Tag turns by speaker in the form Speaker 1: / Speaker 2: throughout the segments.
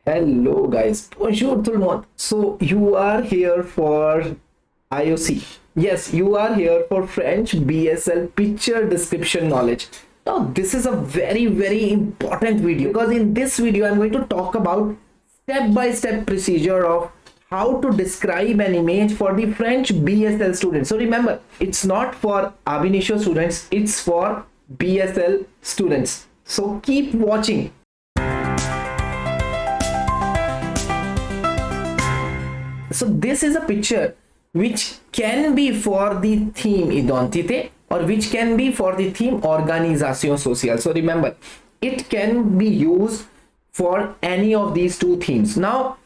Speaker 1: Hello guys, bonjour tout le monde. So you are here for IOC. Yes, you are here for French BSL picture description knowledge. Now this is a very important video because in this video I'm going to talk about step-by-step procedure of how to describe an image for the French BSL students. So remember, it's not for ab initio students, it's for BSL students. So keep watching. So this is a picture which can be for the theme Identité or which can be for the theme Organisation Sociale. So remember, it can be used for any of these two themes. Now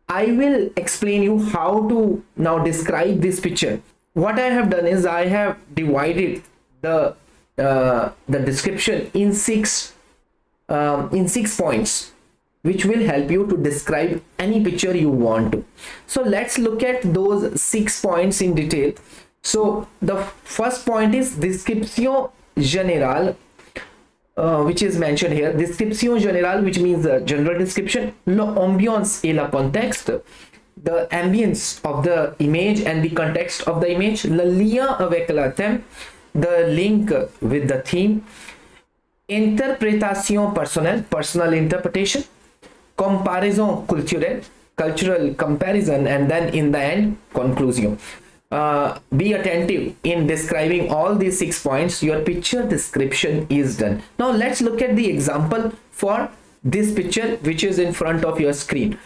Speaker 1: I will explain you how to now describe this picture. What I have done is I have divided the description in six points, which will help you to describe any picture you want to. So let's look at those 6 points in detail. So the first point is description générale, which is mentioned here. Description générale, which means the general description, l'ambiance et le contexte, the ambience of the image and the context of the image, le lien avec le thème, the link with the theme, interprétation personnelle, personal interpretation, comparaison culturelle, cultural comparison, and then in the end, conclusion. Be attentive in describing all these 6 points. Your picture description is done. Now let's look at the example for this picture which is in front of your screen.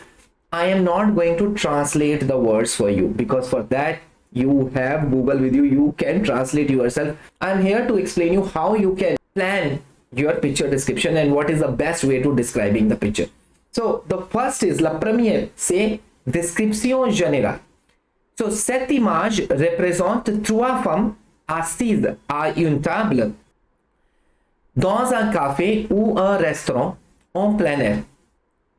Speaker 1: I am not going to translate the words for you because for that you have Google with you. You can translate yourself. I'm here to explain you how you can plan your picture description and what is the best way to describing the picture. So the first is la première, c'est description générale. So cette image représente 3 femmes assises à une table dans un café ou un restaurant en plein air.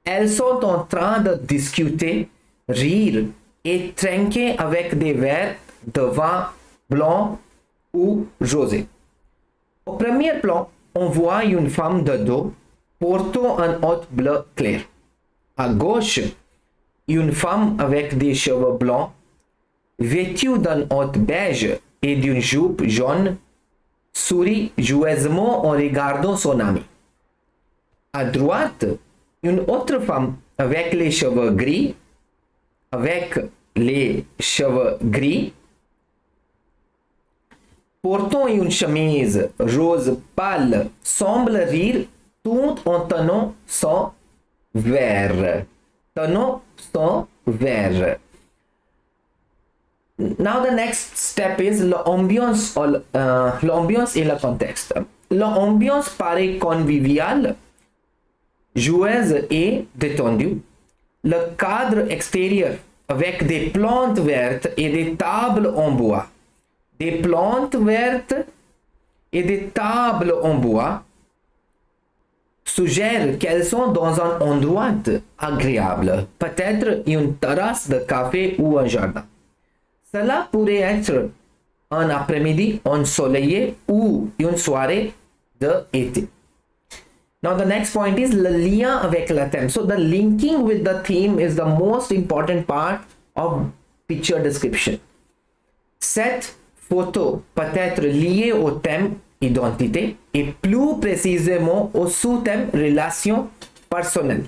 Speaker 1: Elles sont en train de discuter, rire et trinquer avec des verres de vin blanc ou rosé. Au premier plan, on voit une femme de dos portant un haut bleu clair. À gauche, une femme avec des cheveux blancs, vêtue d'un haut beige et d'une jupe jaune, sourit joyeusement en regardant son ami. À droite, une autre femme avec les cheveux gris, portant une chemise rose pâle, semble rire tout en tenant son verre. Now the next step is l'ambiance et le contexte. L'ambiance paraît conviviale, joueuse et détendue. Le cadre extérieur avec des plantes vertes et des tables en bois. Des plantes vertes et des tables en bois suggèrent qu'elles sont dans un endroit agréable, peut-être une terrasse de café ou un jardin. Cela pourrait être un après-midi ensoleillé ou une soirée d'été. Now the next point is le lien avec le thème. So the linking with the theme is the most important part of picture description. Cette photo peut être liée au thème identité et plus précisément au sous-thème relation personnelle.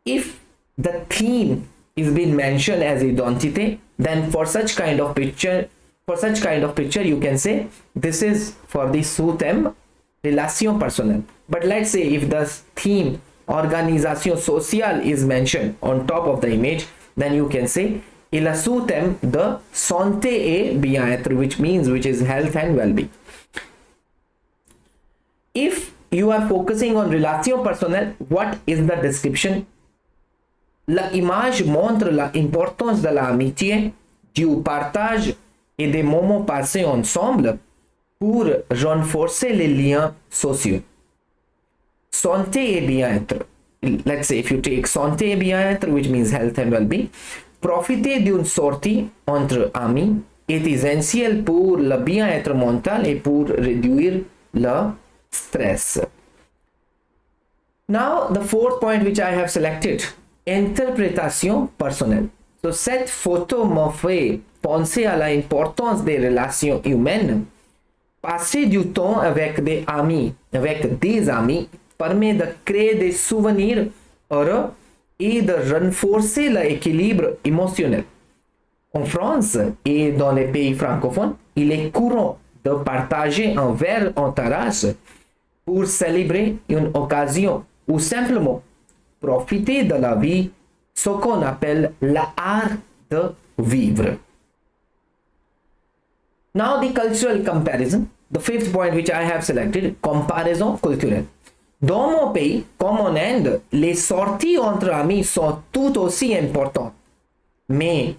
Speaker 1: If the theme is being mentioned as identité, then for such kind of picture you can say this is for the sous-thème relation personnelle. But let's say if the theme organisation sociale is mentioned on top of the image, then you can say et le sous-thème de santé et bien-être, which is health and well-being. If you are focusing on relation personnelle, what is the description? L'image montre l'importance de l'amitié, du partage et des moments passés ensemble pour renforcer les liens sociaux. Santé et bien-être. Let's say if you take santé et bien-être, which means health and well-being, profiter d'une sortie entre amis est essentiel pour le bien-être mental et pour réduire le stress. Now, the fourth point which I have selected, interprétation personnelle. So, cette photo me fait penser à l'importance des relations humaines. Passer du temps avec des amis, permet de créer des souvenirs heureux et de renforcer l'équilibre émotionnel. En France et dans les pays francophones, il est courant de partager un verre en terrasse pour célébrer une occasion ou simplement profiter de la vie, ce qu'on appelle l'art de vivre. Now the cultural comparison, the fifth point which I have selected, comparaison culturelle. Dans mon pays, comme en Inde, les sorties entre amis sont tout aussi importantes. Mais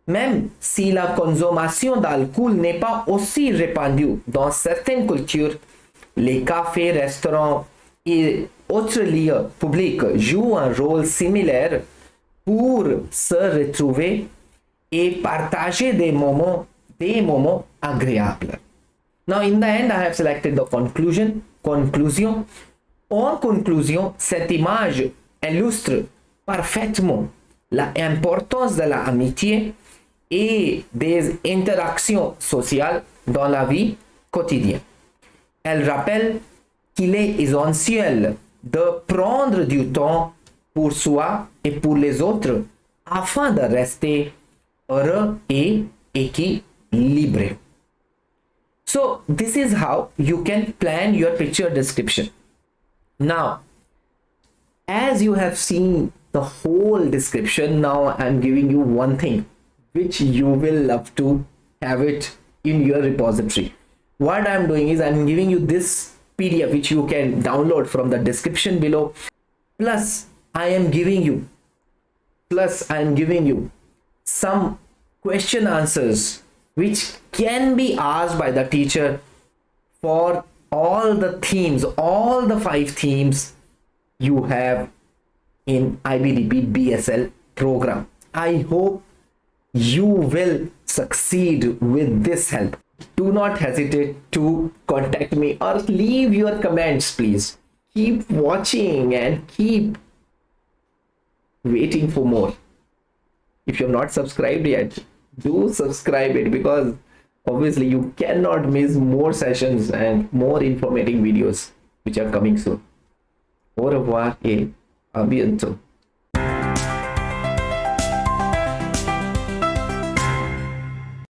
Speaker 1: même si la consommation d'alcool n'est pas aussi répandue dans certaines cultures, les cafés, restaurants et autres lieux publics jouent un rôle similaire pour se retrouver et partager des moments agréables. Now, in the end, I have selected the conclusion. Conclusion. En conclusion, cette image illustre parfaitement l'importance de l'amitié et des interactions sociales dans la vie quotidienne. Elle rappelle qu'il est essentiel de prendre du temps pour soi et pour les autres afin de rester heureux et équilibré. So this is how you can plan your picture description. Now, as you have seen the whole description, now I'm giving you one thing which you will love to have it in your repository. What I'm doing is I'm giving you this PDF which you can download from the description below. Plus I am giving you some question answers which can be asked by the teacher for all the themes, all the 5 themes you have in IBDP BSL program. I hope you will succeed with this help. Do not hesitate to contact me or leave your comments, please. Keep watching and keep waiting for more. If you have not subscribed yet, do subscribe it, because obviously you cannot miss more sessions and more informative videos which are coming soon. Au revoir et à bientôt.